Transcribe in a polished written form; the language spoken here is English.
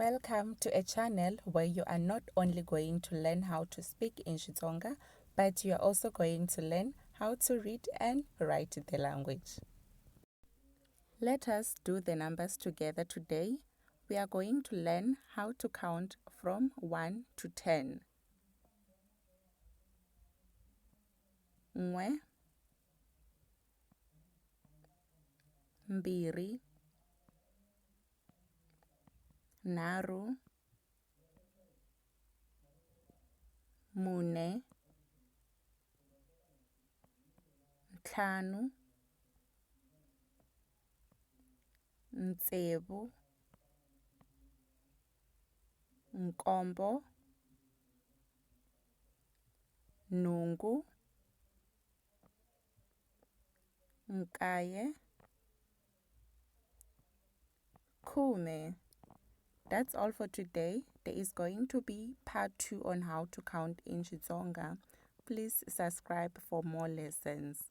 Welcome to a channel where you are not only going to learn how to speak in Xitsonga, but you are also going to learn how to read and write the language. Let us do the numbers together today. We are going to learn how to count from 1 to 10. Nwe, mbiri, naru, mune, ntlhanu, ntsevu, nkombo, nhungu, nkaye, khume. That's all for today. There is going to be part 2 on how to count in Xitsonga. Please subscribe for more lessons.